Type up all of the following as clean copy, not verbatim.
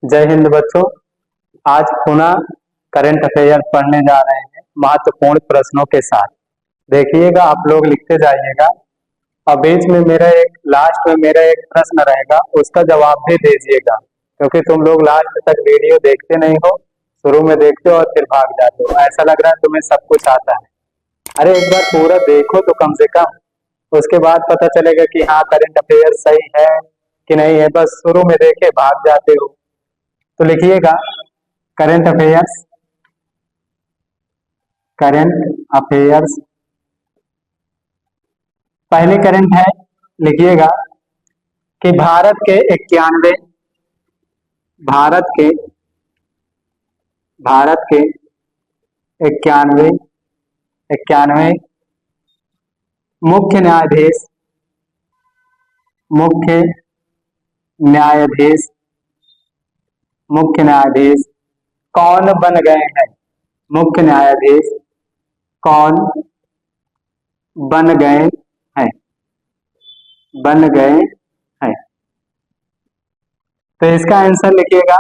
जय हिंद बच्चों। आज पुनः करंट अफेयर पढ़ने जा रहे हैं महत्वपूर्ण प्रश्नों के साथ। देखिएगा, आप लोग लिखते जाइएगा और बीच में लास्ट में मेरा एक प्रश्न रहेगा, उसका जवाब भी दीजिएगा, क्योंकि तुम लोग लास्ट तक वीडियो देखते नहीं हो, शुरू में देखते हो और फिर भाग जाते हो। ऐसा लग रहा है तुम्हें सब कुछ आता है। अरे एक बार पूरा देखो तो कम से कम, उसके बाद पता चलेगा कि हाँ करंट अफेयर सही है कि नहीं है। बस शुरू में देखे भाग जाते हो। तो लिखिएगा करंट अफेयर्स। करंट अफेयर्स पहले करंट है, लिखिएगा कि भारत के 91 मुख्य न्यायाधीश कौन बन गए हैं? मुख्य न्यायाधीश कौन बन गए हैं? तो इसका आंसर लिखिएगा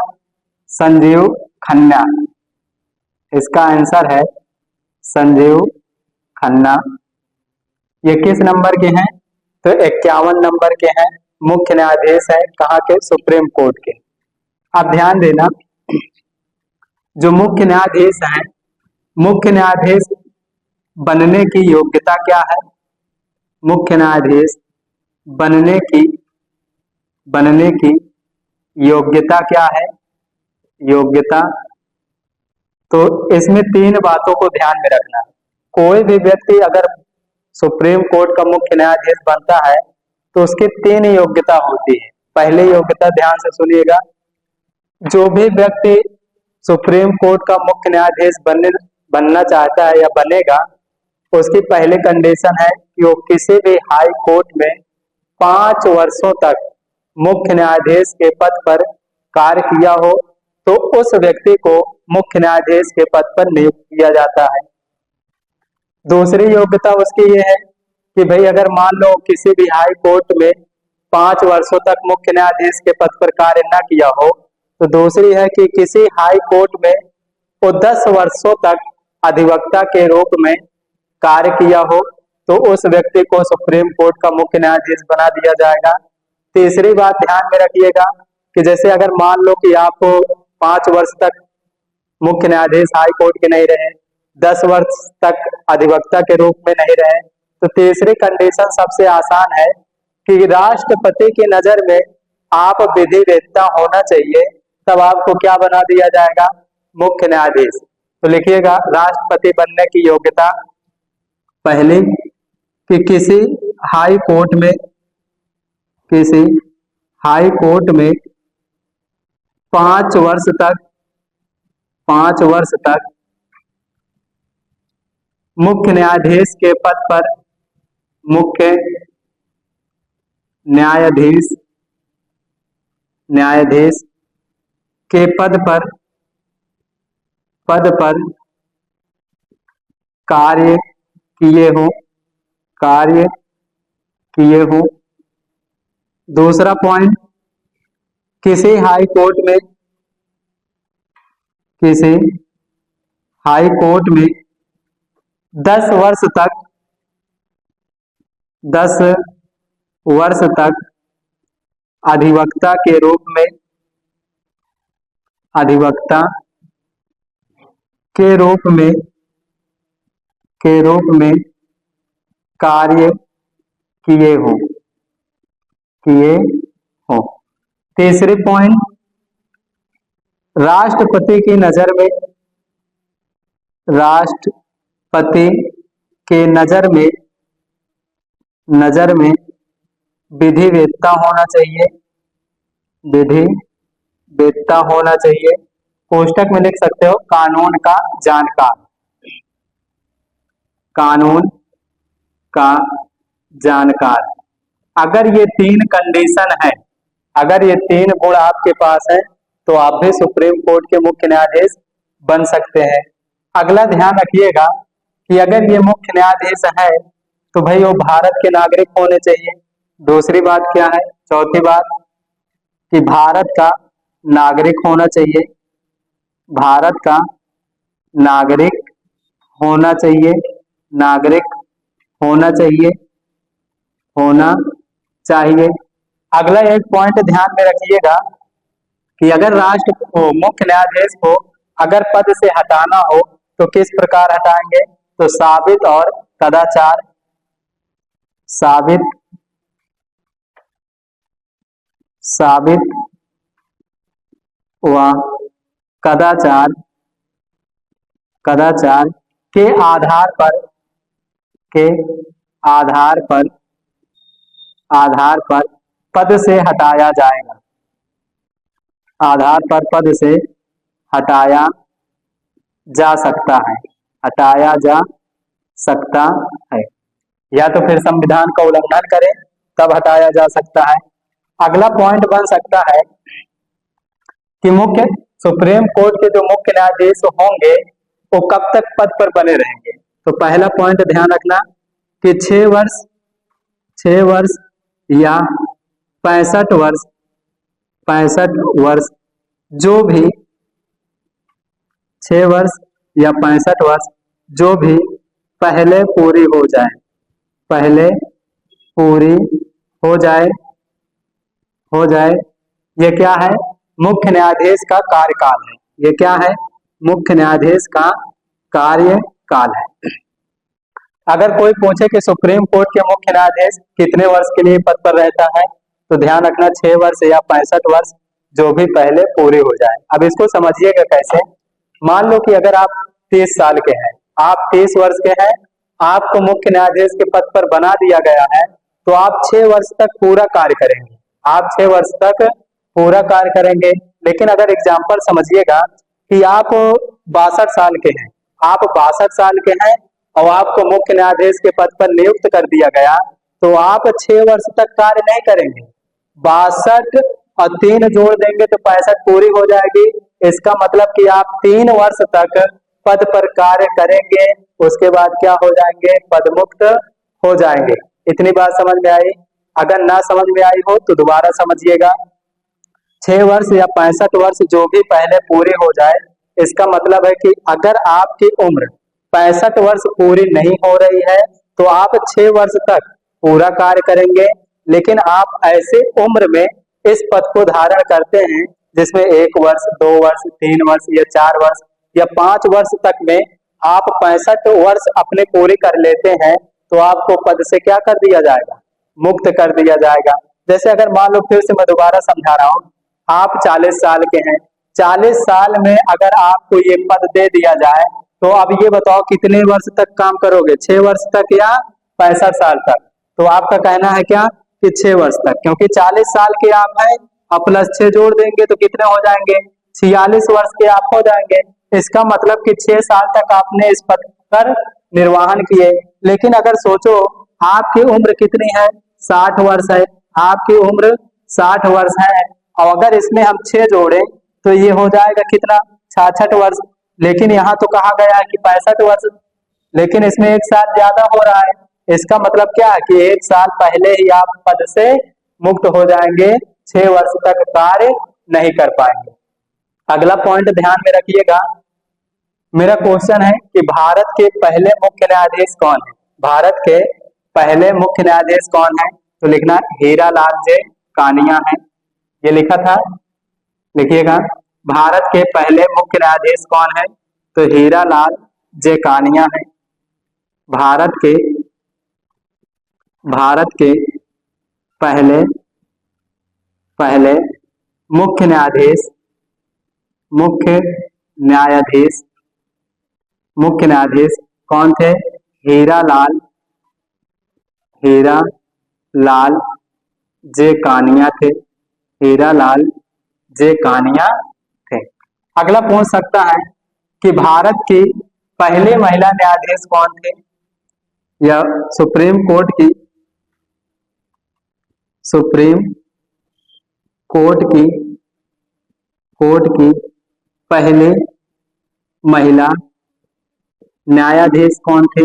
संजीव खन्ना। इसका आंसर है संजीव खन्ना। ये किस नंबर के हैं? तो 51 नंबर के हैं। मुख्य न्यायाधीश है कहाँ के? सुप्रीम कोर्ट के। आप ध्यान देना, जो मुख्य न्यायाधीश हैं, मुख्य न्यायाधीश बनने की योग्यता क्या है? मुख्य न्यायाधीश बनने की योग्यता क्या है? योग्यता तो इसमें 3 बातों को ध्यान में रखना है। कोई भी व्यक्ति अगर सुप्रीम कोर्ट का मुख्य न्यायाधीश बनता है तो उसकी 3 योग्यता होती है। पहली योग्यता ध्यान से सुनिएगा, जो भी व्यक्ति सुप्रीम कोर्ट का मुख्य न्यायाधीश बनना चाहता है या बनेगा, उसकी पहली कंडीशन है कि वो किसी भी हाई कोर्ट में 5 वर्षों तक मुख्य न्यायाधीश के पद पर कार्य किया हो, तो उस व्यक्ति को मुख्य न्यायाधीश के पद पर नियुक्त किया जाता है। दूसरी योग्यता उसकी ये है कि भाई अगर मान लो किसी भी हाई कोर्ट में 5 वर्षों तक मुख्य न्यायाधीश के पद पर कार्य न किया हो, तो दूसरी है कि किसी हाई कोर्ट में वो 10 वर्षों तक अधिवक्ता के रूप में कार्य किया हो, तो उस व्यक्ति को सुप्रीम कोर्ट का मुख्य न्यायाधीश बना दिया जाएगा। तीसरी बात ध्यान में रखिएगा कि जैसे अगर मान लो कि आप 5 वर्ष तक मुख्य न्यायाधीश हाई कोर्ट के नहीं रहे, 10 वर्ष तक अधिवक्ता के रूप में नहीं रहे, तो तीसरी कंडीशन सबसे आसान है कि राष्ट्रपति की नजर में आप विधिवेत्ता होना चाहिए, तब आपको क्या बना दिया जाएगा? मुख्य न्यायाधीश। तो लिखिएगा राष्ट्रपति बनने की योग्यता, पहली कि किसी हाई कोर्ट में 5 वर्ष तक मुख्य न्यायाधीश के पद पर के पद पर कार्य किए हो। दूसरा पॉइंट, किसी हाई कोर्ट में 10 वर्ष तक अधिवक्ता के रूप में कार्य किए हो। तीसरी पॉइंट, राष्ट्रपति के नजर में विधिवेत्ता होना चाहिए। कोष्टक में लिख सकते हो कानून का जानकार। अगर ये 3 कंडीशन है, अगर ये 3 गुण आपके पास है, तो आप भी सुप्रीम कोर्ट के मुख्य न्यायाधीश बन सकते हैं। अगला ध्यान रखिएगा कि अगर ये मुख्य न्यायाधीश है तो भाई वो भारत के नागरिक होने चाहिए। दूसरी बात क्या है? चौथी बात कि भारत का नागरिक होना चाहिए, भारत का नागरिक होना चाहिए, नागरिक होना चाहिए, होना चाहिए। अगला एक पॉइंट ध्यान में रखिएगा कि अगर राष्ट्र को, मुख्य न्यायाधीश को अगर पद से हटाना हो तो किस प्रकार हटाएंगे? तो साबित और कदाचार, साबित, साबित व कदाचार, कदाचार के आधार पर, के आधार पर, आधार पर पद से हटाया जाएगा, आधार पर पद से हटाया जा सकता है, हटाया जा सकता है, या तो फिर संविधान का उल्लंघन करें तब हटाया जा सकता है। अगला पॉइंट बन सकता है कि मुख्य सुप्रीम कोर्ट के जो मुख्य न्यायाधीश होंगे वो कब तक पद पर बने रहेंगे? तो पहला पॉइंट ध्यान रखना कि 6 वर्ष, 6 वर्ष या 65 वर्ष, 65 वर्ष, जो भी 6 वर्ष या 65 वर्ष जो भी पहले पूरी हो जाए, पहले पूरी हो जाए, हो जाए, ये क्या है? मुख्य न्यायाधीश का कार्यकाल है। ये क्या है? मुख्य न्यायाधीश का कार्यकाल है। अगर कोई पूछे कि सुप्रीम कोर्ट के मुख्य न्यायाधीश कितने वर्ष के लिए पद पर रहता है, तो ध्यान रखना 6 वर्ष या 65 वर्ष जो भी पहले पूरे हो जाए। अब इसको समझिएगा कैसे। मान लो कि अगर आप 30 साल के हैं, आप 30 वर्ष के हैं, आपको मुख्य न्यायाधीश के पद पर बना दिया गया है, तो आप 6 वर्ष तक पूरा कार्य करेंगे, आप 6 वर्ष तक पूरा कार्य करेंगे। लेकिन अगर एग्जाम्पल समझिएगा कि आप 62 साल के हैं, आप 62 साल के हैं और आपको मुख्य न्यायाधीश के पद पर नियुक्त कर दिया गया, तो आप 6 वर्ष तक कार्य नहीं करेंगे, 62 और 3 जोड़ देंगे तो 65 पूरी हो जाएगी। इसका मतलब कि आप 3 वर्ष तक पद पर कार्य करेंगे, उसके बाद क्या हो जाएंगे? पद मुक्त हो जाएंगे। इतनी बात समझ में आई? अगर ना समझ में आई हो तो दोबारा समझिएगा। 6 वर्ष या 65 वर्ष जो भी पहले पूरी हो जाए, इसका मतलब है कि अगर आपकी उम्र 65 वर्ष पूरी नहीं हो रही है तो आप 6 वर्ष तक पूरा कार्य करेंगे। लेकिन आप ऐसे उम्र में इस पद को धारण करते हैं जिसमें 1 वर्ष, 2 वर्ष, 3 वर्ष या 4 वर्ष या 5 वर्ष तक में आप 65 वर्ष अपने पूरे कर लेते हैं, तो आपको पद से क्या कर दिया जाएगा? मुक्त कर दिया जाएगा। जैसे अगर मान लो, फिर से मैं दोबारा समझा रहा हूं, आप 40 साल के हैं, 40 साल में अगर आपको ये पद दे दिया जाए तो अब ये बताओ कितने वर्ष तक काम करोगे? 6 वर्ष तक या 65 साल तक? तो आपका कहना है क्या कि 6 वर्ष तक, क्योंकि 40 साल के आप हैं और प्लस 6 जोड़ देंगे तो कितने हो जाएंगे? 46 वर्ष के आप हो जाएंगे। इसका मतलब कि 6 साल तक आपने इस पद पर निर्वहन किए। लेकिन अगर सोचो आपकी उम्र कितनी है? 60 वर्ष है, आपकी उम्र 60 वर्ष है और अगर इसमें हम 6 जोड़े तो ये हो जाएगा कितना? 66 वर्ष। लेकिन यहाँ तो कहा गया है कि 65 वर्ष, लेकिन इसमें 1 साल ज्यादा हो रहा है। इसका मतलब क्या है कि 1 साल पहले ही आप पद से मुक्त हो जाएंगे, 6 वर्ष तक कार्य नहीं कर पाएंगे। अगला पॉइंट ध्यान में रखिएगा। मेरा क्वेश्चन है कि भारत के पहले मुख्य न्यायाधीश कौन है? भारत के पहले मुख्य न्यायाधीश कौन है? तो लिखना हीरालाल जे कानिया है। ये लिखा था, लिखिएगा। भारत के पहले मुख्य न्यायाधीश कौन है? तो हीरालाल जे कानिया है। भारत के पहले पहले मुख्य न्यायाधीश, मुख्य न्यायाधीश, मुख्य न्यायाधीश कौन थे? हीरालाल, हीरालाल जे कानिया थे, हीरालाल जे कानिया थे। अगला पूछ सकता है कि भारत की पहली महिला न्यायाधीश कौन थे? या सुप्रीम कोर्ट की, सुप्रीम कोर्ट की, कोर्ट की पहली महिला न्यायाधीश कौन थे?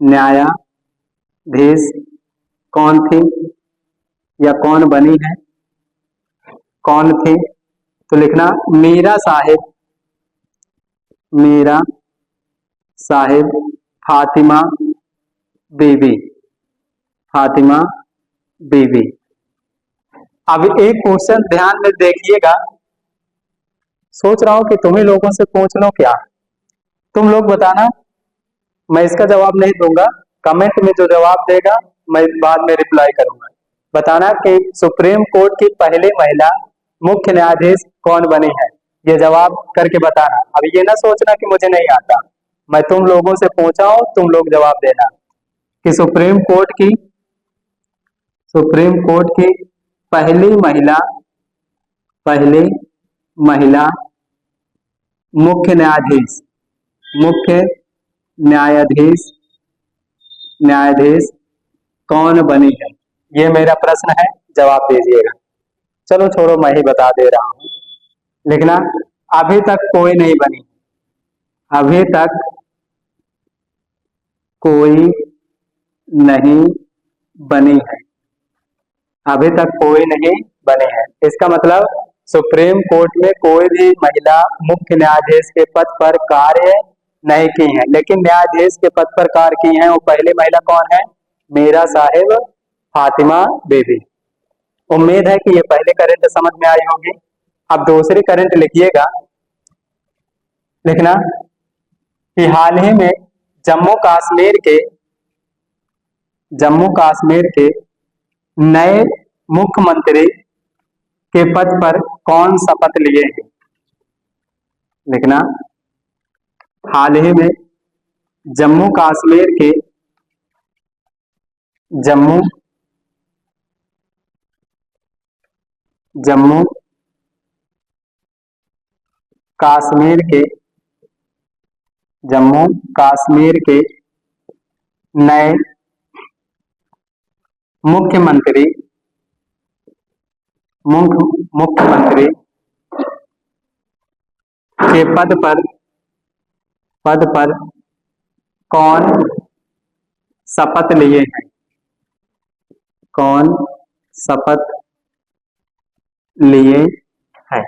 न्यायाधीश कौन थी या कौन बनी है? कौन थी? तो लिखना मीरा साहिब फातिमा बीबी, फातिमा बीबी। अब एक क्वेश्चन ध्यान में देखिएगा, सोच रहा हूं कि तुम्ही लोगों से पूछ लो क्या, तुम लोग बताना, मैं इसका जवाब नहीं दूंगा, कमेंट में जो जवाब देगा मैं बाद में रिप्लाई करूंगा। बताना कि सुप्रीम कोर्ट की पहली महिला मुख्य न्यायाधीश कौन बनी है, ये जवाब करके बताना। अब ये ना सोचना कि मुझे नहीं आता, मैं तुम लोगों से पूछा हूं, तुम लोग जवाब देना कि सुप्रीम कोर्ट की पहली महिला मुख्य न्यायाधीश कौन बनी है, ये मेरा प्रश्न है, जवाब दीजिएगा। चलो छोड़ो, मैं ही बता दे रहा हूं। लिखना अभी तक कोई नहीं बनी, अभी तक कोई नहीं बनी है, अभी तक कोई नहीं बनी है। इसका मतलब सुप्रीम कोर्ट में कोई भी महिला मुख्य न्यायाधीश के पद पर कार्य नहीं की है, लेकिन न्यायाधीश के पद पर कार्य की है वो पहली महिला कौन है? मीरा साहिब फातिमा बीबी। उम्मीद है कि ये पहले करंट समझ में आई होगी। अब दूसरी करंट लिखिएगा। लिखना कि हाल ही में जम्मू कश्मीर के नए मुख्यमंत्री के पद पर कौन शपथ लिए हैं? लिखना हाल ही में जम्मू कश्मीर के जम्मू कश्मीर के नए मुख्यमंत्री के पद पर कौन शपथ लिए हैं? कौन शपथ लिए हैं?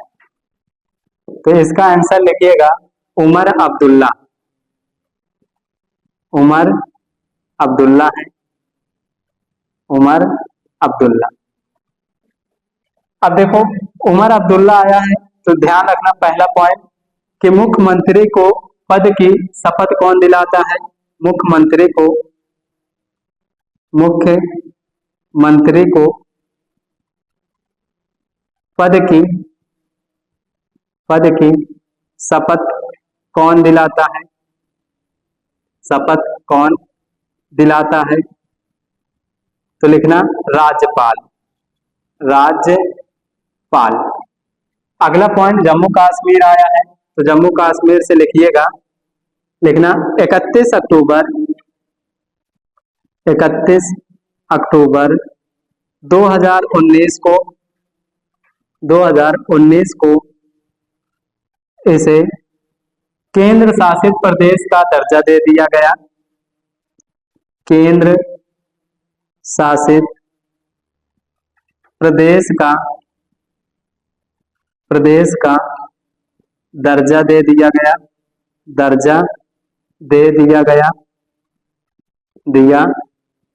तो इसका आंसर लिखिएगा उमर अब्दुल्ला। है उमर अब्दुल्ला। अब देखो उमर अब्दुल्ला आया है तो ध्यान रखना पहला पॉइंट कि मुख्यमंत्री को पद की शपथ कौन दिलाता है? मुख्यमंत्री को पद की शपथ कौन दिलाता है? शपथ कौन दिलाता है? तो लिखना राज्यपाल। अगला पॉइंट जम्मू कश्मीर आया है तो जम्मू कश्मीर से लिखिएगा। लिखना 31 अक्टूबर 2019 को इसे केंद्र शासित प्रदेश का दर्जा दे दिया गया। केंद्र शासित प्रदेश का दर्जा दे दिया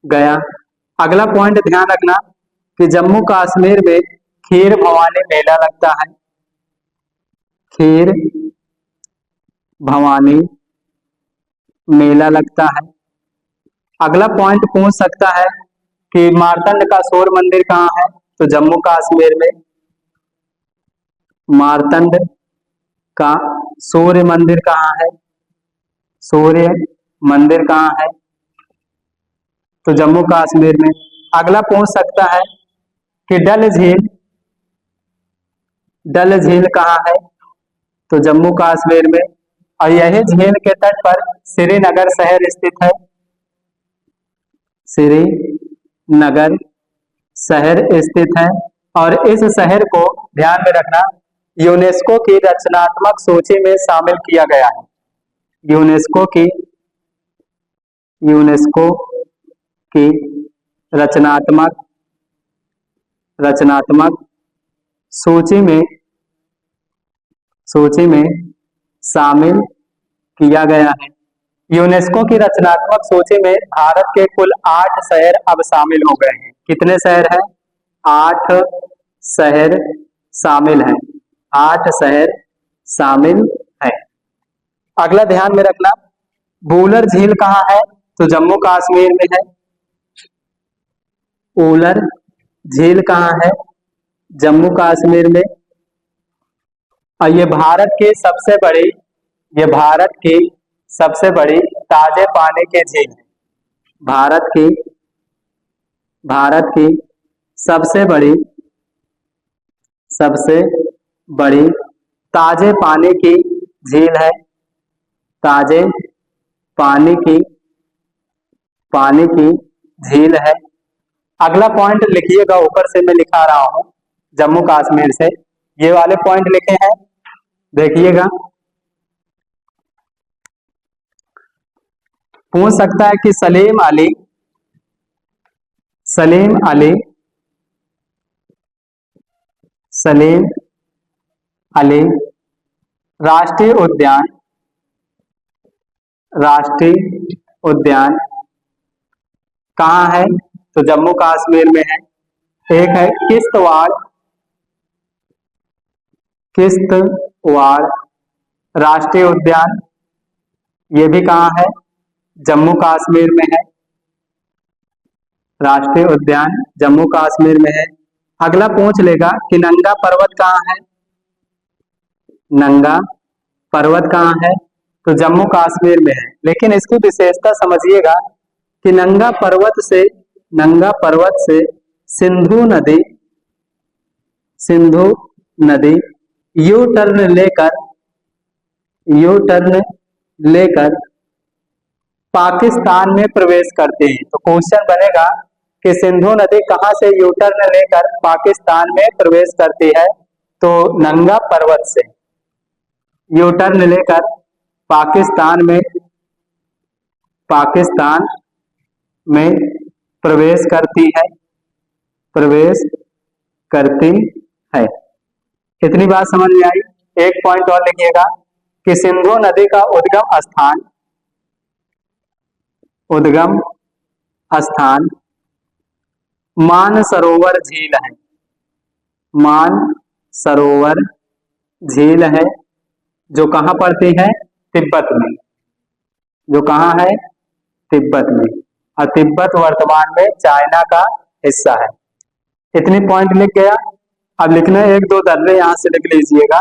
गया। अगला पॉइंट ध्यान रखना कि जम्मू कश्मीर में खीर भवानी मेला लगता है। खीर भवानी मेला लगता है। अगला पॉइंट पूछ सकता है कि मार्तंड का सूर्य मंदिर कहाँ है? तो जम्मू कश्मीर में मार्तंड का सूर्य मंदिर कहाँ है? सूर्य मंदिर कहाँ है? तो जम्मू कश्मीर में। अगला पूछ सकता है कि डल झील कहाँ है? तो जम्मू कश्मीर में। और यही झील के तट पर श्रीनगर शहर स्थित है। श्रीनगर शहर स्थित है और इस शहर को ध्यान में रखना यूनेस्को की रचनात्मक सूची में शामिल किया गया है। यूनेस्को की रचनात्मक सूची में शामिल किया गया है। यूनेस्को की रचनात्मक सूची में भारत के कुल 8 शहर अब शामिल हो गए हैं। कितने शहर हैं? 8 शहर शामिल हैं। 8 शहर शामिल हैं। अगला ध्यान में रखना, वूलर झील कहाँ है? तो जम्मू कश्मीर में है। वूलर झील कहाँ है? जम्मू कश्मीर में। और ये भारत की सबसे बड़ी ताजे पानी की झील है। भारत की सबसे बड़ी ताजे पानी की झील है। ताजे पानी की झील है। अगला पॉइंट लिखिएगा, ऊपर से मैं लिखा रहा हूं जम्मू कश्मीर से, ये वाले पॉइंट लिखे हैं, देखिएगा। पूछ सकता है कि सलीम अली राष्ट्रीय उद्यान कहाँ है? तो जम्मू कश्मीर में है। एक है किश्तवाड़ राष्ट्रीय उद्यान, ये भी कहाँ है? जम्मू कश्मीर में है। राष्ट्रीय उद्यान जम्मू कश्मीर में है। अगला पूछ लेगा कि नंगा पर्वत कहाँ है? नंगा पर्वत कहाँ है? तो जम्मू कश्मीर में है। लेकिन इसकी विशेषता समझिएगा कि नंगा पर्वत से सिंधु नदी यू टर्न लेकर पाकिस्तान में प्रवेश करते हैं। तो क्वेश्चन बनेगा कि सिंधु नदी कहां से यू टर्न लेकर पाकिस्तान में प्रवेश करती है? तो नंगा पर्वत से यू टर्न लेकर पाकिस्तान में प्रवेश करती है। कितनी बात समझ में आई? एक पॉइंट और लिखिएगा कि सिंधु नदी का उद्गम स्थान मानसरोवर झील है। मानसरोवर झील है, जो कहां पड़ती है? तिब्बत में। जो कहां है? तिब्बत में। और तिब्बत वर्तमान में चाइना का हिस्सा है। इतनी पॉइंट लिख गया। अब लिखना है 1-2 दर्रे, यहां से लिख लीजिएगा।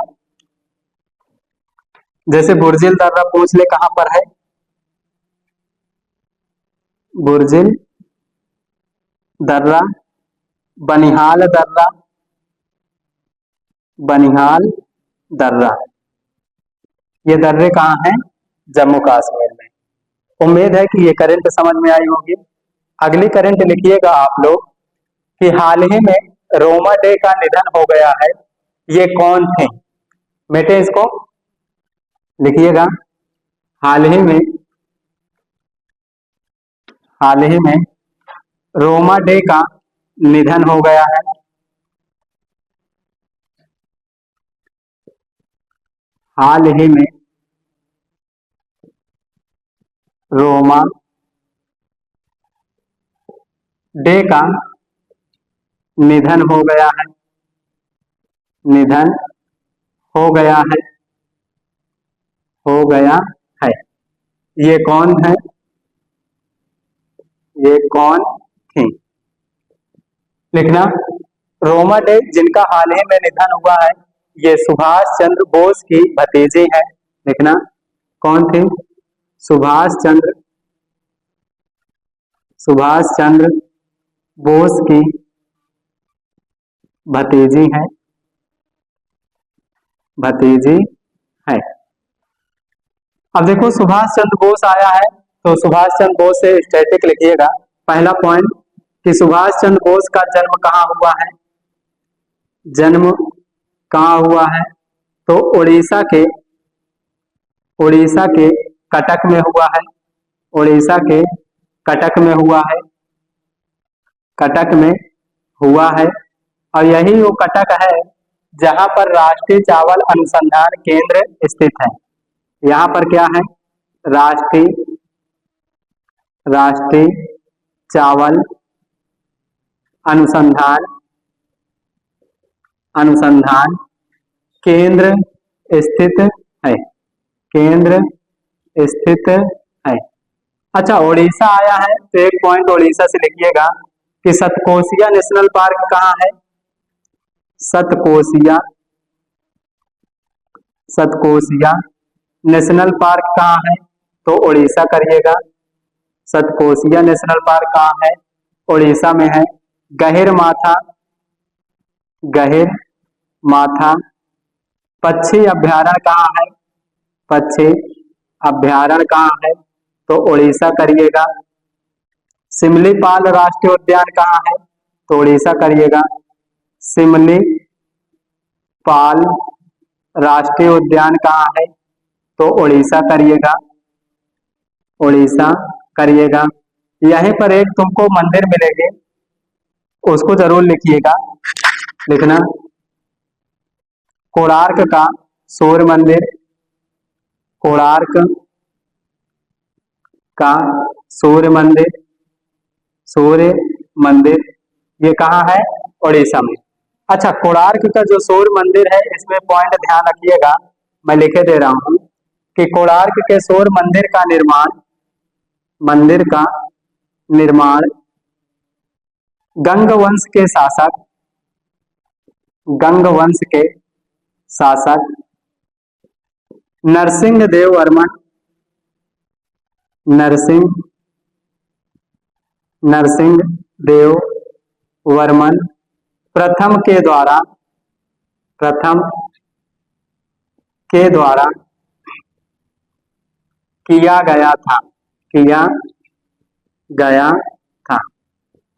जैसे बुर्जिल दर्रा पूछ ले कहां पर है? बुर्जिल दर्रा, बनिहाल दर्रा, ये दर्रे कहाँ हैं? जम्मू कश्मीर में। उम्मीद है कि ये करंट समझ में आई होगी। अगली करंट लिखिएगा आप लोग कि हाल ही में रोमा डे का निधन हो गया है, ये कौन थे? बेटे इसको लिखिएगा। हाल ही में रोमा डे का निधन हो गया है। हाल ही में रोमा डे का निधन हो गया है। निधन हो गया है। ये कौन है? ये कौन थी? लिखना, रोमा डे जिनका हाल ही में निधन हुआ है, ये सुभाष चंद्र बोस की भतीजी है। लिखना, कौन थी? सुभाष चंद्र बोस की भतीजी है। अब देखो सुभाष चंद्र बोस आया है, तो सुभाष चंद्र बोस से स्टैटिक लिखिएगा। पहला पॉइंट कि सुभाष चंद्र बोस का जन्म कहाँ हुआ है? जन्म कहाँ हुआ है? तो उड़ीसा के कटक में हुआ है। उड़ीसा के कटक में हुआ है। और यही वो कटक है जहां पर राष्ट्रीय चावल अनुसंधान केंद्र स्थित है। यहाँ पर क्या है? राष्ट्रीय राष्ट्रीय चावल अनुसंधान अनुसंधान केंद्र स्थित है। केंद्र स्थित है। अच्छा, उड़ीसा आया है तो एक पॉइंट उड़ीसा से लिखिएगा कि सतकोसिया नेशनल पार्क कहाँ है? सतकोसिया सतकोसिया नेशनल पार्क कहाँ है? तो उड़ीसा करिएगा। सतकोसिया नेशनल पार्क कहाँ है? उड़ीसा में है। गहिर माथा पक्षी अभ्यारण्य कहाँ है? पक्षी अभ्यारण्य कहाँ है? तो उड़ीसा करिएगा। सिमलीपाल राष्ट्रीय उद्यान कहाँ है? तो उड़ीसा करिएगा। सिमलीपाल राष्ट्रीय उद्यान कहाँ है? तो उड़ीसा करिएगा। उड़ीसा करिएगा। यहीं पर एक तुमको मंदिर मिलेंगे, उसको जरूर लिखिएगा। लिखना, कोणार्क का सूर्य मंदिर। कोणार्क का सूर्य मंदिर। सूर्य मंदिर ये कहाँ है? उड़ीसा में। अच्छा, कोणार्क का जो सूर्य मंदिर है, इसमें पॉइंट ध्यान रखिएगा, मैं लिखे दे रहा हूं कि कोणार्क के सूर्य मंदिर का निर्माण गंग वंश के शासक नरसिंह देव वर्मन प्रथम के द्वारा किया गया था।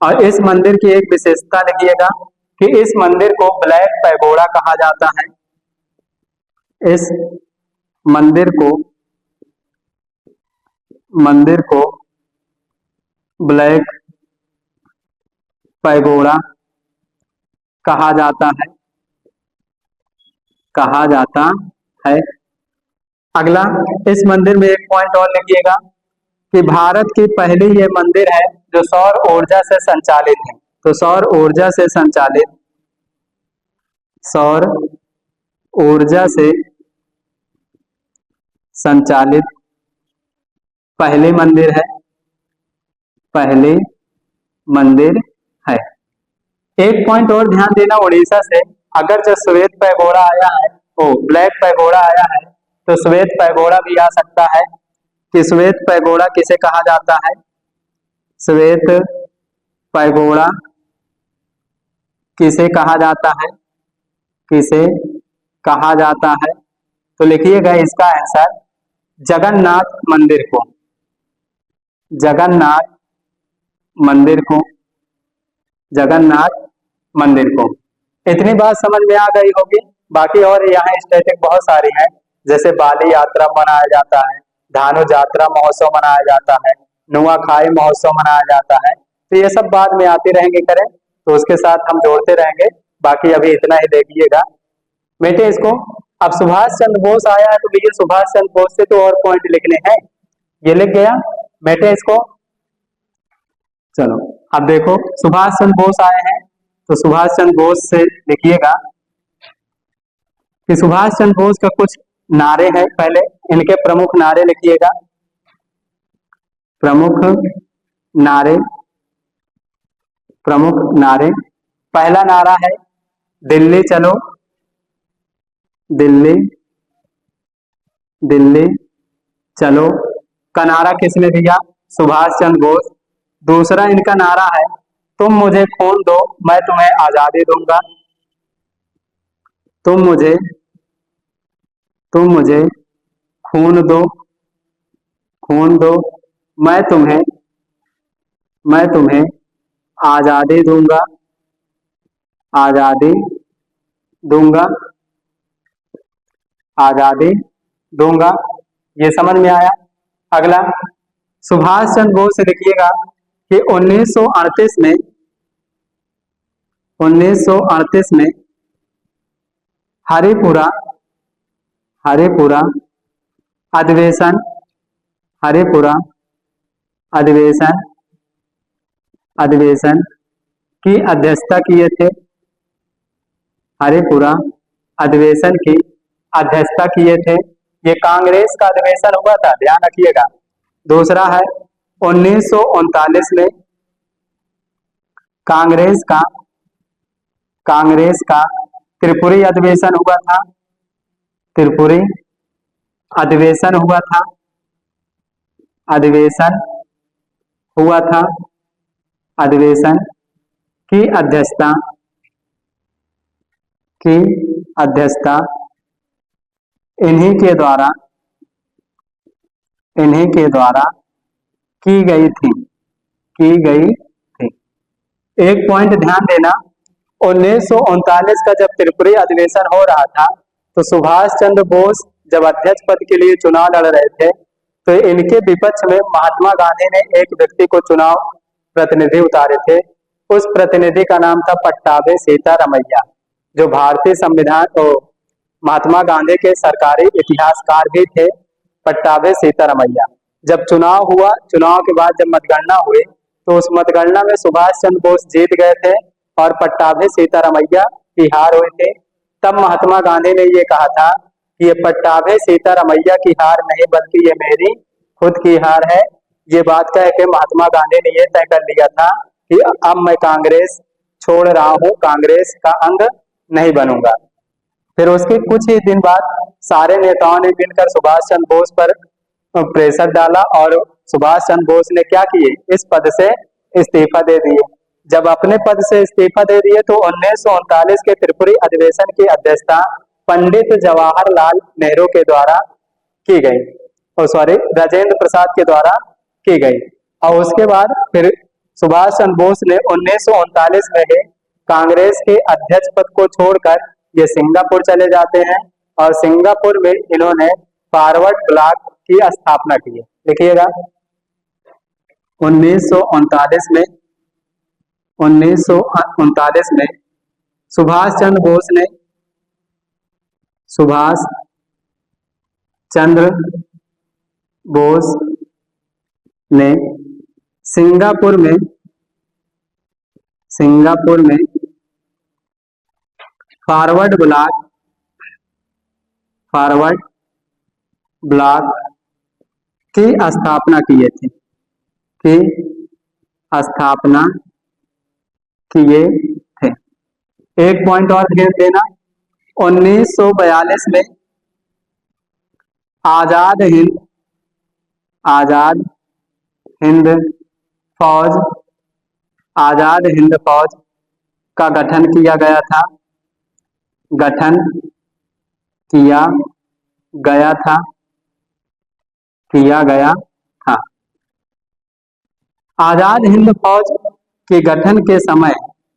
और इस मंदिर की एक विशेषता लिखिएगा कि इस मंदिर को ब्लैक पैगोडा कहा जाता है। इस मंदिर को ब्लैक पैगोडा कहा जाता है। अगला, इस मंदिर में एक पॉइंट और लिखिएगा कि भारत की पहली ये मंदिर है जो सौर ऊर्जा से संचालित है। तो सौर ऊर्जा से संचालित पहली मंदिर है। एक पॉइंट और ध्यान देना, उड़ीसा से अगर जो श्वेत पैगोडा आया है, ब्लैक पैगोडा आया है, तो श्वेत पैगोडा भी आ सकता है। कि श्वेत पैगोडा किसे कहा जाता है? श्वेत पैगोडा किसे कहा जाता है? तो लिखिएगा इसका आंसर जगन्नाथ मंदिर को। इतनी बात समझ में आ गई होगी। बाकी और यहाँ स्टैटिक बहुत सारी हैं, जैसे बाली यात्रा मनाया जाता है, धानु यात्रा महोत्सव मनाया जाता है, नुआखाई महोत्सव मनाया जाता है। तो ये सब बाद में आती रहेंगे करें, तो उसके साथ हम जोड़ते रहेंगे। बाकी अभी इतना ही देखिएगा बेटे इसको। अब सुभाष चंद्र बोस आया है, तो भैया सुभाष चंद्र बोस से तो और पॉइंट लिखने हैं। ये लिख गया बेटे इसको। चलो अब देखो, सुभाष चंद्र बोस आए हैं, तो सुभाष चंद्र बोस से लिखिएगा कि सुभाष चंद्र बोस का कुछ नारे हैं। पहले इनके प्रमुख नारे लिखिएगा। प्रमुख नारे। पहला नारा है दिल्ली चलो, दिल्ली चलो का नारा किसने दिया? सुभाष चंद्र बोस। दूसरा इनका नारा है तुम मुझे खून दो मैं तुम्हें आजादी दूंगा। तुम मुझे खून दो मैं तुम्हें आजादी दूंगा। ये समझ में आया। अगला, सुभाष चंद्र बोस से लिखिएगा कि 1938 में हरिपुरा, हरिपुरा अधिवेशन, हरिपुरा अधिवेशन, अधिवेशन की अध्यक्षता किए थे। हरिपुरा अधिवेशन की अध्यक्षता किए थे। ये कांग्रेस का अधिवेशन हुआ था, ध्यान रखिएगा। दूसरा है 1939 में कांग्रेस का त्रिपुरी अधिवेशन हुआ था। त्रिपुरी अधिवेशन हुआ था, अधिवेशन हुआ था। अधिवेशन की अध्यक्षता, की अध्यक्षता इन्हीं के द्वारा की गई थी, की गई थी। एक पॉइंट ध्यान देना, 1939 का जब त्रिपुरी अधिवेशन हो रहा था तो सुभाष चंद्र बोस जब अध्यक्ष पद के लिए चुनाव लड़ रहे थे तो इनके विपक्ष में महात्मा गांधी ने एक व्यक्ति को चुनाव प्रतिनिधि उतारे थे। उस प्रतिनिधि का नाम था पट्टाभी सीतारामैया, जो भारतीय संविधान को महात्मा गांधी के सरकारी इतिहासकार भी थे, पट्टाभी सीतारामैया। जब चुनाव हुआ, चुनाव के बाद जब मतगणना हुई तो उस मतगणना में सुभाष चंद्र बोस जीत गए थे और पट्टाभी सीतारामैया की हार हुई थी। तब महात्मा गांधी ने ये कहा था कि ये पट्टाभी सीतारामैया की हार नहीं बल्कि ये मेरी खुद की हार है। ये बात कह के महात्मा गांधी ने ये तय कर लिया था कि अब मैं कांग्रेस छोड़ रहा हूँ, कांग्रेस का अंग नहीं बनूंगा। फिर उसके कुछ ही दिन बाद सारे नेताओं ने मिलकर सुभाष चंद्र बोस पर प्रेशर डाला और सुभाष चंद्र बोस ने क्या किए, इस पद से इस्तीफा दे दिए। जब अपने पद से इस्तीफा दे दिए तो 1939 के त्रिपुरी अधिवेशन की अध्यक्षता पंडित जवाहरलाल नेहरू के द्वारा की गई, राजेंद्र प्रसाद के द्वारा की गई। और उसके बाद फिर सुभाष चंद्र बोस ने 1939 में ही कांग्रेस के अध्यक्ष पद को छोड़कर ये सिंगापुर चले जाते हैं और सिंगापुर में इन्होंने फॉरवर्ड ब्लॉक की स्थापना की है। देखिएगा 1939 में सुभाष चंद्र बोस ने सिंगापुर में फॉरवर्ड ब्लॉक की स्थापना किए थे, एक पॉइंट और ध्यान देना, 1942 में आजाद हिंद फौज का गठन किया गया था, आजाद हिंद फौज के गठन के समय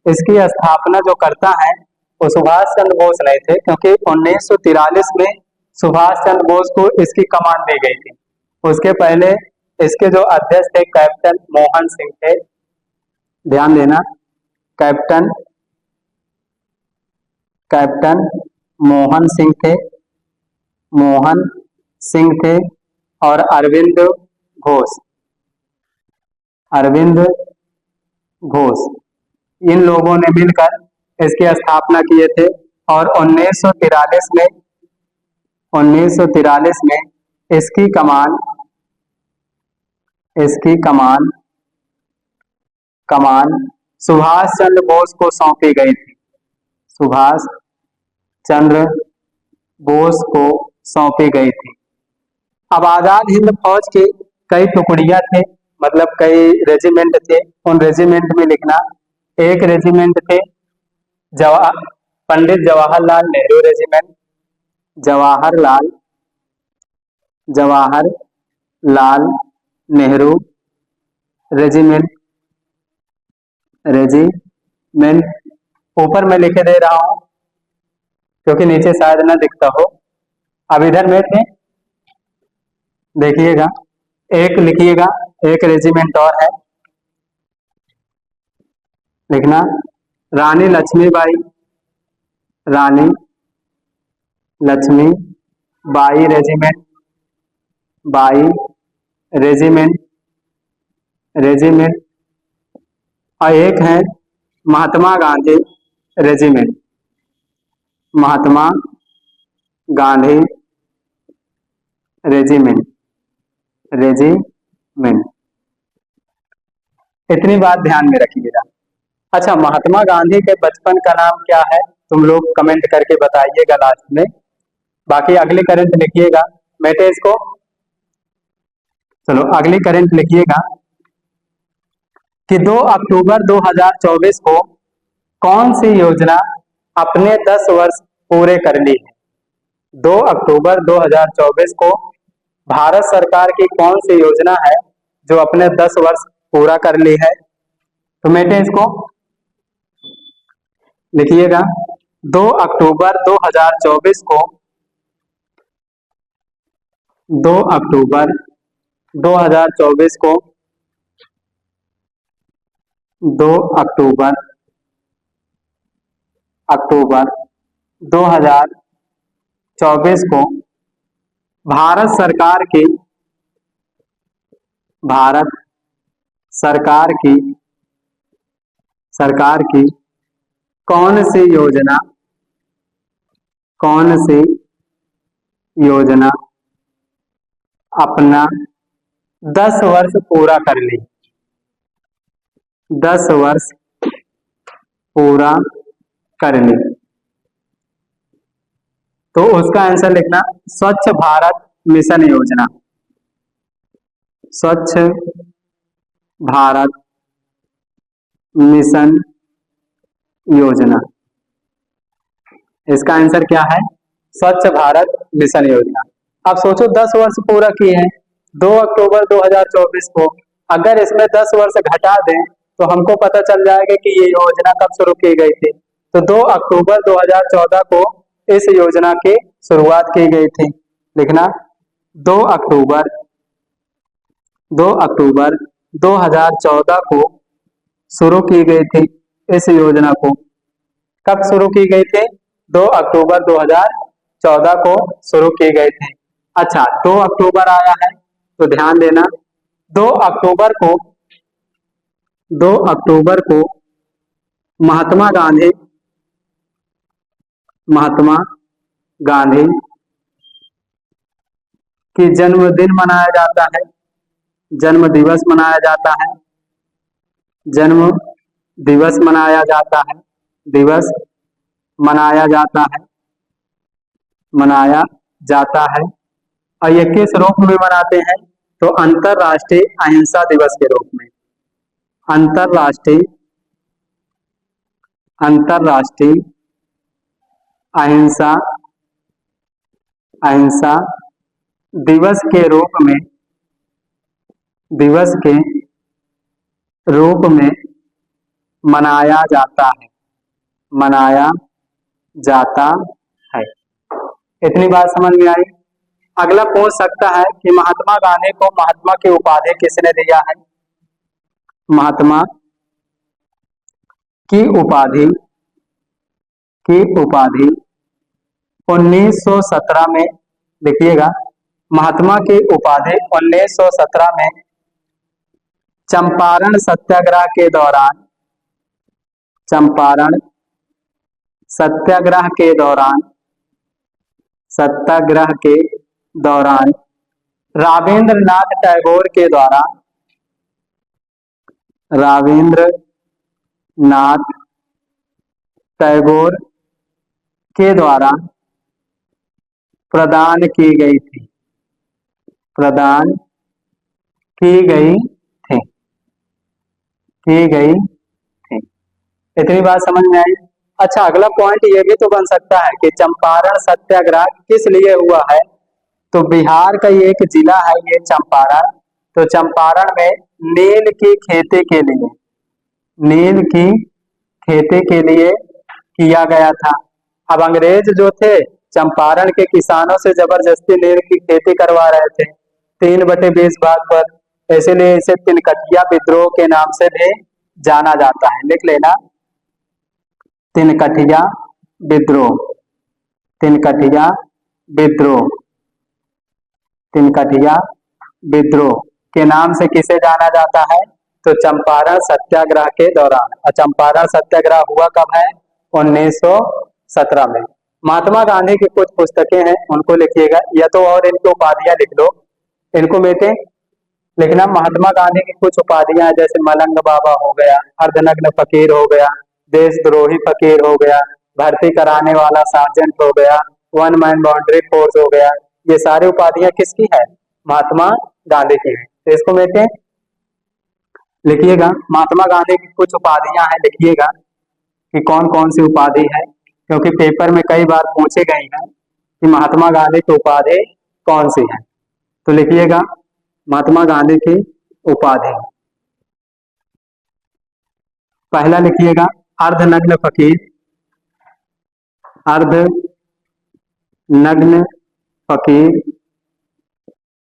इसकी स्थापना जो करता है वो सुभाष चंद्र बोस नहीं थे, क्योंकि 1943 में सुभाष चंद्र बोस को इसकी कमान दी गई थी। उसके पहले इसके जो अध्यक्ष थे कैप्टन मोहन सिंह थे, ध्यान देना, कैप्टन मोहन सिंह थे और अरविंद घोष इन लोगों ने मिलकर इसकी स्थापना किए थे। और 1943 में इसकी कमान सुभाष चंद्र बोस को सौंपी गई थी, सुभाष चंद्र बोस को सौंपी गई थी। अब आजाद हिंद फौज के कई टुकड़ियां थे, मतलब कई रेजिमेंट थे। उन रेजिमेंट में लिखना, एक रेजिमेंट थे पंडित जवाहरलाल नेहरू रेजिमेंट, जवाहरलाल नेहरू रेजिमेंट ऊपर मैं लिखे दे रहा हूं क्योंकि नीचे शायद ना दिखता हो। अब इधर में थे, देखिएगा, एक लिखिएगा, एक रेजिमेंट और है, लिखना Rani Lakshmibai Lakshmi Bai regiment, Bai regiment, regiment. और एक है Mahatma Gandhi regiment, Mahatma Gandhi regiment, regiment. इतनी बात ध्यान में रखिएगा। अच्छा, महात्मा गांधी के बचपन का नाम क्या है? तुम लोग कमेंट करके बताइएगा लास्ट में। बाकी अगली करंट लिखिएगा, बेटे इसको। चलो अगली करंट लिखिएगा कि 2 अक्टूबर 2024 को कौन सी योजना अपने 10 वर्ष पूरे कर ली है? 2 अक्टूबर 2024 को भारत सरकार की कौन सी योजना है जो अपने 10 वर्ष पूरा कर ली है? तो बेटे इसको लिखिएगा। 2 अक्टूबर 2024 को 2 अक्टूबर 2024 को 2 अक्टूबर 2024 को भारत सरकार की कौन सी योजना अपना 10 वर्ष पूरा कर ली? 10 वर्ष पूरा कर ली। तो उसका आंसर लिखना स्वच्छ भारत मिशन योजना, स्वच्छ भारत मिशन योजना। इसका आंसर क्या है? स्वच्छ भारत मिशन योजना। अब सोचो 10 वर्ष पूरा किए हैं 2 अक्टूबर 2024 को, अगर इसमें 10 वर्ष घटा दें तो हमको पता चल जाएगा कि ये योजना कब शुरू की गई थी। तो 2 अक्टूबर 2014 को इस योजना की शुरुआत की गई थी। लिखना 2 अक्टूबर 2014 को शुरू की गई थी। इस योजना को कब शुरू की गई थी? 2 अक्टूबर 2014 को शुरू की गई थी। अच्छा, 2 अक्टूबर आया है तो ध्यान देना, 2 अक्टूबर को महात्मा गांधी की जन्मदिन मनाया जाता है, जन्म दिवस मनाया जाता है, जन्म दिवस मनाया जाता है, दिवस मनाया जाता है, मनाया जाता है। और ये किस रूप में मनाते हैं? तो अंतरराष्ट्रीय अहिंसा दिवस के रूप में, अंतरराष्ट्रीय अहिंसा दिवस के रूप में मनाया जाता है। इतनी बात समझ में आई? अगला पूछ सकता है कि महात्मा गांधी को महात्मा की उपाधि किसने दिया है? महात्मा की उपाधि 1917 में, देखिएगा, महात्मा की उपाधि 1917 में चंपारण सत्याग्रह के दौरान राजेंद्रनाथ टैगोर के द्वारा प्रदान की गई थी। इतनी बात समझ में आई? अच्छा, अगला पॉइंट ये भी तो बन सकता है कि चंपारण सत्याग्रह किस लिए हुआ है? तो बिहार का ये एक जिला है ये चंपारण, तो चंपारण में नील की खेती के लिए किया गया था। अब अंग्रेज जो थे चंपारण के किसानों से जबरदस्ती नील की खेती करवा रहे थे 3/20 भाग पर, इसीलिए इसे तिनकटिया विद्रोह के नाम से भी जाना जाता है। लिख लेना, तिनकटिया विद्रोह, विद्रोह, तिनकठिया विद्रोह के नाम से किसे जाना जाता है? तो चंपारण सत्याग्रह के दौरान। और चंपारण सत्याग्रह हुआ कब है? 1917 में। महात्मा गांधी की कुछ पुस्तकें हैं, उनको लिखिएगा, या तो और इनकी उपाधियां लिख लो, इनको बेटे लिखना। महात्मा गांधी की कुछ उपाधियां हैं, जैसे मलंग बाबा हो गया, अर्धनग्न फकीर हो गया, देशद्रोही फकीर हो गया, भर्ती कराने वाला सार्जेंट हो गया, वन मैन बाउंड्री फोर्स हो गया। ये सारी उपाधियां किसकी है? महात्मा गांधी की है। तो इसको बेटे लिखिएगा, महात्मा गांधी की कुछ उपाधियां हैं, लिखिएगा कि कौन कौन सी उपाधि है, क्योंकि पेपर में कई बार पूछे गए हैं कि महात्मा गांधी की उपाधि कौन सी है। तो लिखिएगा महात्मा गांधी की उपाधि। पहला लिखिएगा अर्धनग्न फकीर, अर्धनग्न फकीर,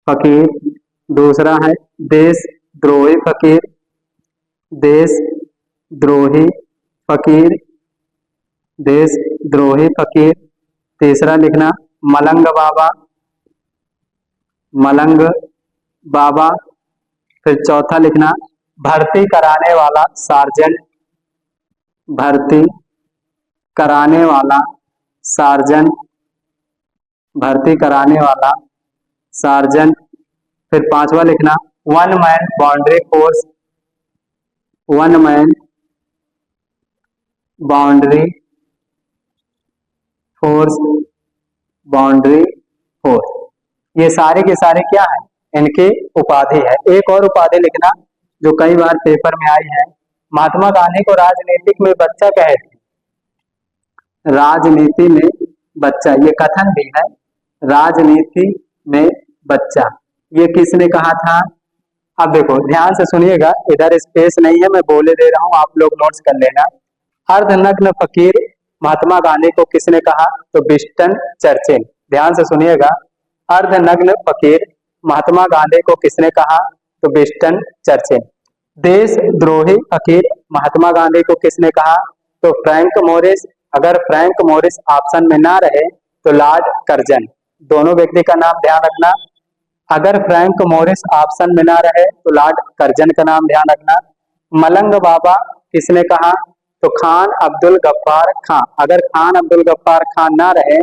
फकीर। दूसरा है देशद्रोही फकीर, देशद्रोही फकीर, देशद्रोही फकीर। तीसरा लिखना मलंग बाबा, मलंग बाबा। फिर चौथा लिखना भर्ती कराने वाला सार्जेंट, भर्ती कराने वाला सार्जेंट, भर्ती कराने वाला सार्जेंट। फिर पांचवा लिखना one man boundary force, one man boundary force, boundary force. ये सारे के सारे क्या है? इनकी उपाधि है। एक और उपाधि लिखना जो कई बार पेपर में आई है, महात्मा गांधी को राजनीतिक में बच्चा कहे थे, राजनीति में बच्चा, ये कथन भी है, राजनीति में बच्चा। ये किसने कहा था? अब देखो ध्यान से सुनिएगा, इधर स्पेस नहीं है, मैं बोले दे रहा हूं, आप लोग नोट्स कर लेना। अर्धनग्न फकीर महात्मा गांधी को किसने कहा? तो विंस्टन चर्चिल। ध्यान से सुनिएगा, अर्धनग्न फकीर महात्मा गांधी को किसने कहा? तो विंस्टन चर्चिल। देशद्रोही फकीर महात्मा गांधी को किसने कहा? तो फ्रैंक मोरिस। अगर फ्रैंक मोरिस ऑप्शन में ना रहे तो लॉर्ड कर्जन। दोनों व्यक्ति का नाम ध्यान रखना। अगर फ्रैंक मोरिस ऑप्शन में ना रहे तो लॉर्ड कर्जन का नाम ध्यान रखना। मलंग बाबा किसने कहा? तो खान अब्दुल गफ्फार खान। अगर खान अब्दुल गफ्फार खान ना रहे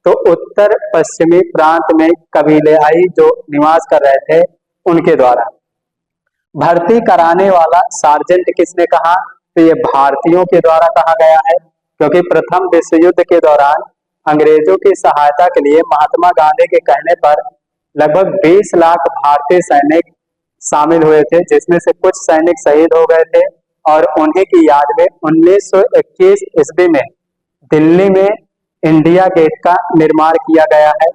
तो उत्तर पश्चिमी प्रांत में कबीलाई जो निवास कर रहे थे उनके द्वारा। भर्ती कराने वाला सार्जेंट किसने कहा? तो ये भारतीयों के द्वारा कहा गया है, क्योंकि प्रथम विश्व युद्ध के दौरान अंग्रेजों की सहायता के लिए महात्मा गांधी के कहने पर लगभग 20 लाख भारतीय सैनिक शामिल हुए थे, जिसमें से कुछ सैनिक शहीद हो गए थे, और उन्हीं की याद में 1921 ईस्वी में दिल्ली में इंडिया गेट का निर्माण किया गया है।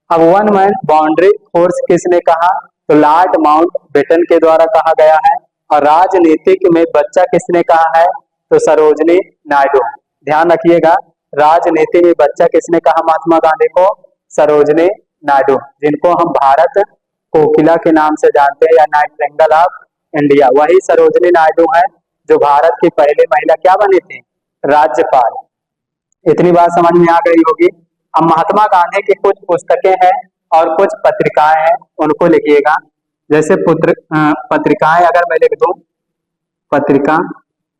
अब वन मैन बाउंड्री फोर्स किसने कहा? तो लॉर्ड माउंट बेटन के द्वारा कहा गया है। और राजनीतिक में बच्चा किसने कहा है? तो सरोजनी नायडू। ध्यान रखिएगा, राजनीति में बच्चा किसने कहा महात्मा गांधी को? सरोजनी नायडू, जिनको हम भारत कोकिला के नाम से जानते हैं, या नाइटिंगेल ऑफ इंडिया। वही सरोजनी नायडू है जो भारत की पहली महिला क्या बनी थी? राज्यपाल। इतनी बात समझ में आ गई होगी। अब महात्मा गांधी की कुछ पुस्तकें हैं और कुछ पत्रिकाएं हैं, उनको लिखिएगा। जैसे पत्रिकाएं अगर मैं लिख दूं पत्रिका,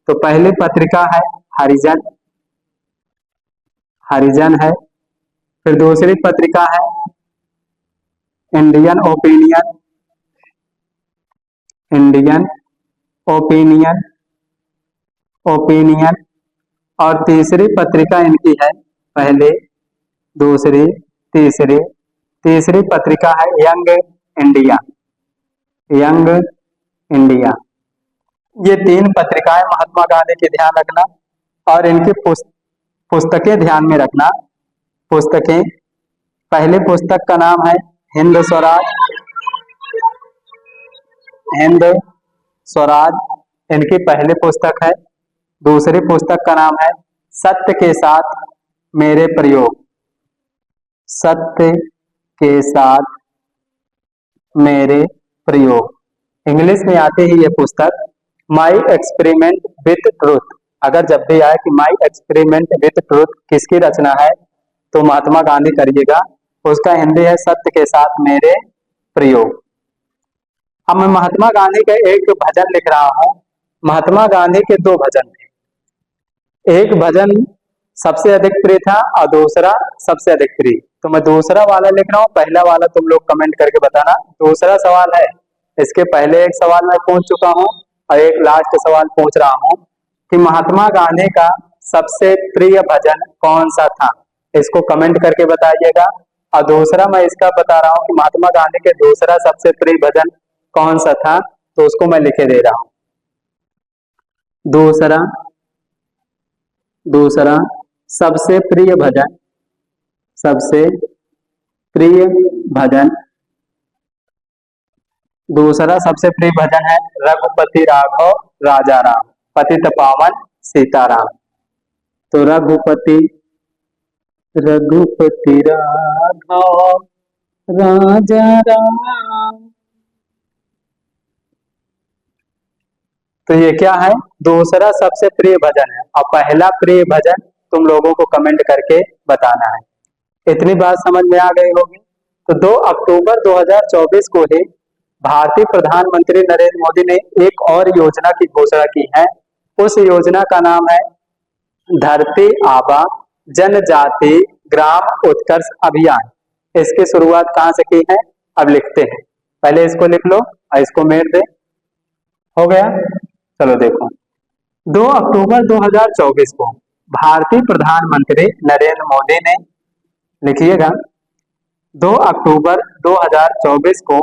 तो पहली पत्रिका है हरिजन, हरिजन है। फिर दूसरी पत्रिका है Indian opinion, Indian opinion, opinion. और तीसरी पत्रिका इनकी है, पहले दूसरी तीसरी, तीसरी पत्रिका है यंग इंडिया, यंग इंडिया। ये तीन पत्रिकाएं महात्मा गांधी की ध्यान रखना, और इनकी पुस्तकें ध्यान में रखना। पुस्तकें, पहली पुस्तक का नाम है हिंद स्वराज, हिंद स्वराज इनकी पहली पुस्तक है। दूसरी पुस्तक का नाम है सत्य के साथ मेरे प्रयोग, सत्य के साथ मेरे प्रयोग। इंग्लिश में आते ही ये पुस्तक माई एक्सपेरिमेंट विथ ट्रूथ। अगर जब भी आए कि माई एक्सपेरिमेंट विथ ट्रूथ किसकी रचना है, तो महात्मा गांधी करिएगा। उसका हिंदी है सत्य के साथ मेरे प्रयोग। अब मैं महात्मा गांधी का एक भजन लिख रहा हूं। महात्मा गांधी के दो भजन थे, एक भजन सबसे अधिक प्रिय था और दूसरा सबसे अधिक प्रिय। तो मैं दूसरा वाला लिख रहा हूँ, पहला वाला तुम लोग कमेंट करके बताना। दूसरा सवाल है, इसके पहले एक सवाल मैं पूछ चुका हूँ और एक लास्ट सवाल पूछ रहा हूँ कि महात्मा गांधी का सबसे प्रिय भजन कौन सा था, इसको कमेंट करके बताइएगा। और दूसरा मैं इसका बता रहा हूँ कि महात्मा गांधी के दूसरा सबसे प्रिय भजन कौन सा था, तो उसको मैं लिखे दे रहा हूँ। दूसरा दूसरा सबसे प्रिय भजन, सबसे प्रिय भजन, दूसरा सबसे प्रिय भजन है रघुपति राघव राजा राम, पतित पावन सीताराम। तो रघुपति रघुपति राघव राजा राम, तो ये क्या है, दूसरा सबसे प्रिय भजन है। और पहला प्रिय भजन तुम लोगों को कमेंट करके बताना है। इतनी बात समझ में आ गई होगी। तो 2 अक्टूबर 2024 को ही भारतीय प्रधानमंत्री नरेंद्र मोदी ने एक और योजना की घोषणा की है। उस योजना का नाम है धरती आबा जनजाति ग्राम उत्कर्ष अभियान। इसकी शुरुआत कहां से की है, अब लिखते हैं। पहले इसको लिख लो और इसको मेट दे। हो गया, चलो देखो। 2 अक्टूबर 2024 को भारतीय प्रधानमंत्री नरेंद्र मोदी ने, लिखिएगा 2 अक्टूबर 2024 को,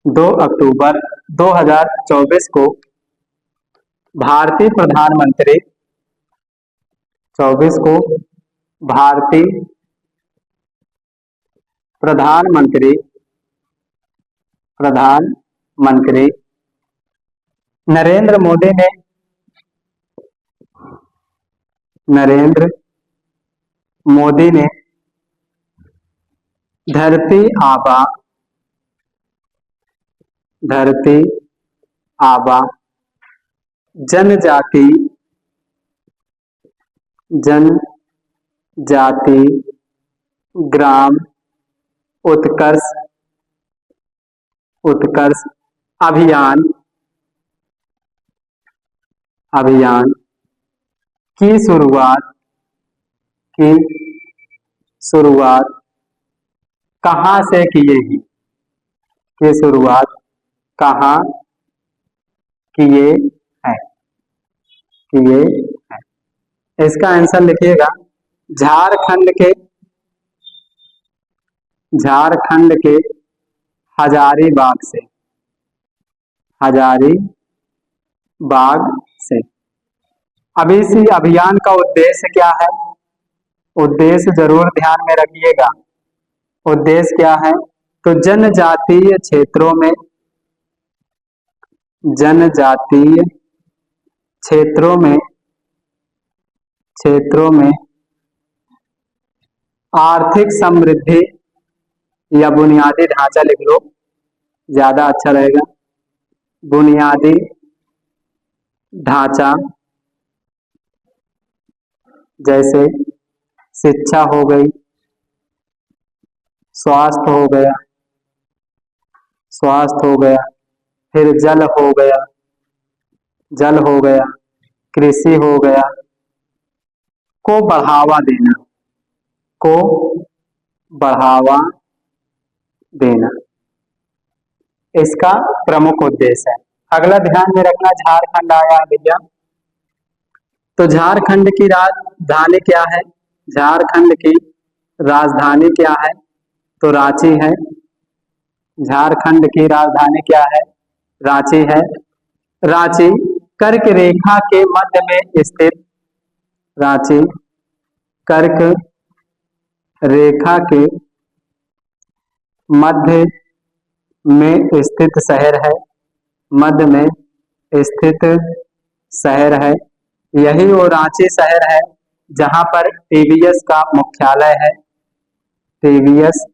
2 अक्टूबर 2024 को भारतीय प्रधानमंत्री 24 को भारतीय प्रधानमंत्री नरेंद्र मोदी ने धरती आबा जनजाति ग्राम उत्कर्ष अभियान की शुरुआत कहां से किएगी, की शुरुआत कहां किए हैं, इसका आंसर लिखिएगा झारखंड के हजारीबाग से। अब इस अभियान का उद्देश्य क्या है, उद्देश्य जरूर ध्यान में रखिएगा। उद्देश्य क्या है, तो जनजातीय क्षेत्रों में आर्थिक समृद्धि या बुनियादी ढांचा, लिख लो ज्यादा अच्छा रहेगा, बुनियादी ढांचा जैसे शिक्षा हो गई, स्वास्थ्य हो गया, फिर जल हो गया, कृषि हो गया, को बढ़ावा देना, इसका प्रमुख उद्देश्य है। अगला ध्यान में रखना, झारखंड आया भैया, तो झारखंड की राजधानी क्या है, झारखंड की राजधानी क्या है, तो रांची है। झारखंड की राजधानी क्या है, रांची है। रांची कर्क रेखा के मध्य में स्थित, रांची कर्क रेखा के मध्य में स्थित शहर है, यही वो रांची शहर है जहां पर टीवीएस का मुख्यालय है, टीवीएस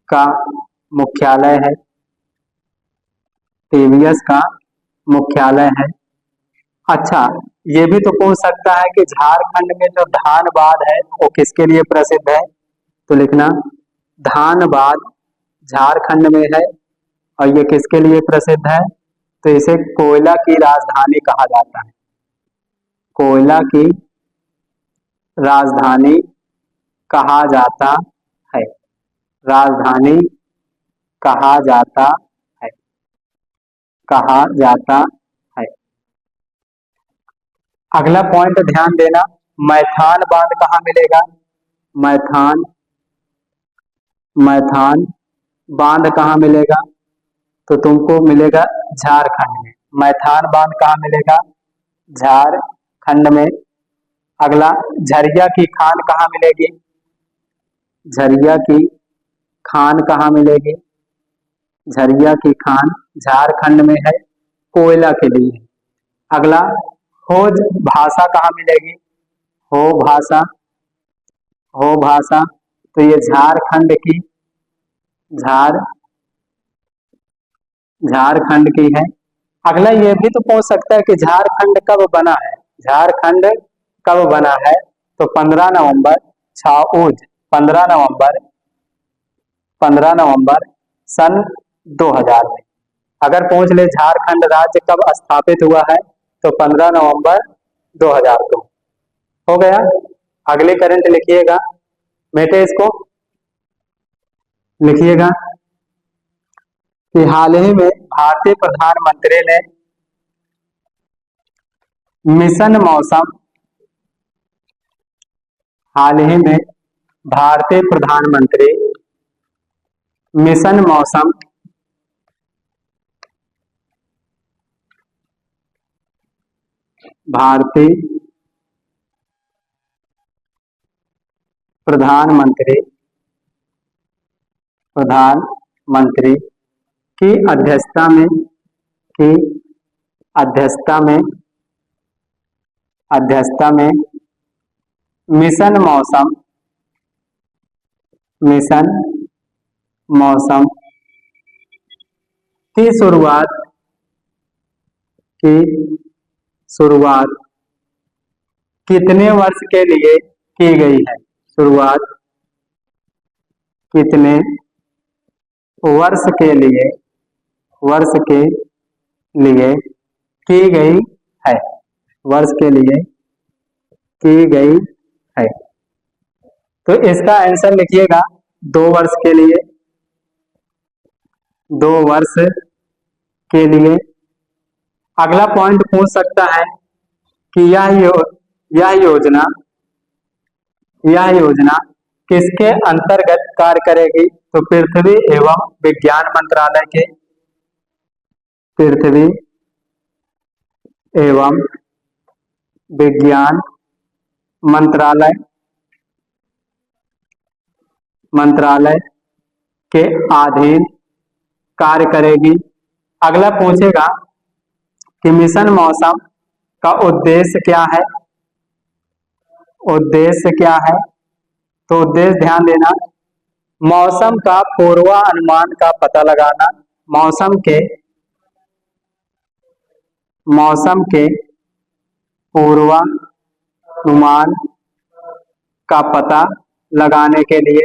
का मुख्यालय है। अच्छा, ये भी तो पूछ सकता है कि झारखंड में जो धानबाद है वो किसके लिए प्रसिद्ध है, तो लिखना धानबाद झारखंड में है और ये किसके लिए प्रसिद्ध है, तो इसे कोयला की राजधानी कहा जाता है। कोयला की राजधानी कहा जाता है, राजधानी कहा जाता है, कहा जाता है। अगला पॉइंट ध्यान देना, मैथान बांध कहाँ मिलेगा, मैथान मैथान बांध कहाँ मिलेगा, तो तुमको मिलेगा झारखंड में। मैथान बांध कहाँ मिलेगा, झारखंड में। अगला झरिया की खान कहाँ मिलेगी, झरिया की खान कहाँ मिलेगी, झरिया की खान झारखंड में है, कोयला के लिए। अगला होज भाषा कहाँ मिलेगी, हो भाषा, हो भाषा, तो ये झारखंड की झारखंड की है। अगला ये भी तो पूछ सकता है कि झारखंड कब बना है, झारखंड कब बना है, तो 15 नवंबर 15 नवंबर 15 नवंबर सन 2000 में। अगर पूछ ले झारखंड राज्य कब स्थापित हुआ है, तो 15 नवंबर 2000 को। हो गया। अगले करंट लिखिएगा, बेटे इसको लिखिएगा कि हाल ही में भारतीय प्रधानमंत्री ने मिशन मौसम, हाल ही में भारतीय प्रधानमंत्री मिशन मौसम भारतीय प्रधानमंत्री की अध्यक्षता में मिशन मौसम की शुरुआत कितने वर्ष के लिए की गई है, शुरुआत कितने वर्ष के लिए की गई है, वर्ष के लिए की गई है। तो इसका आंसर लिखिएगा 2 वर्ष के लिए, 2 वर्ष के लिए। अगला पॉइंट पूछ सकता है कि यह योजना किसके अंतर्गत कार्य करेगी, तो पृथ्वी एवं विज्ञान मंत्रालय के, पृथ्वी एवं विज्ञान मंत्रालय के अधीन कार्य करेगी। अगला पूछेगा कि मिशन मौसम का उद्देश्य क्या है, उद्देश्य क्या है, तो उद्देश्य ध्यान देना, मौसम का पूर्वानुमान का पता लगाना, मौसम के पूर्वानुमान का पता लगाने के लिए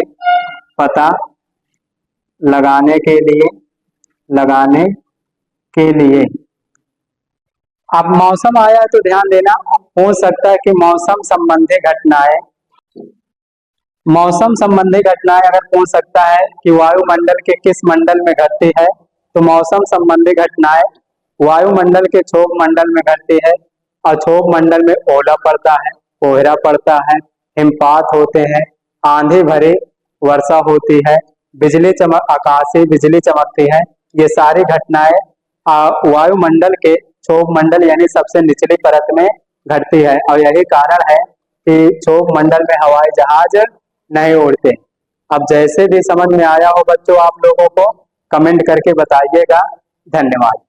अब मौसम आया तो ध्यान देना, हो सकता है कि मौसम संबंधी घटनाएं अगर पूछ सकता है कि वायुमंडल के किस मंडल में घटती है, तो मौसम संबंधी घटनाएं वायुमंडल के क्षोभ मंडल में घटती है, और क्षोभ मंडल में ओला पड़ता है, कोहरा पड़ता है, हिमपात होते हैं, आंधी भरी वर्षा होती है, आकाशीय बिजली चमकती है। ये सारी घटनाएं वायुमंडल के क्षोभ मंडल यानी सबसे निचली परत में घटती है, और यही कारण है कि क्षोभ मंडल में हवाई जहाज नहीं उड़ते। अब जैसे भी समझ में आया हो बच्चों आप लोगों को कमेंट करके बताइएगा। धन्यवाद।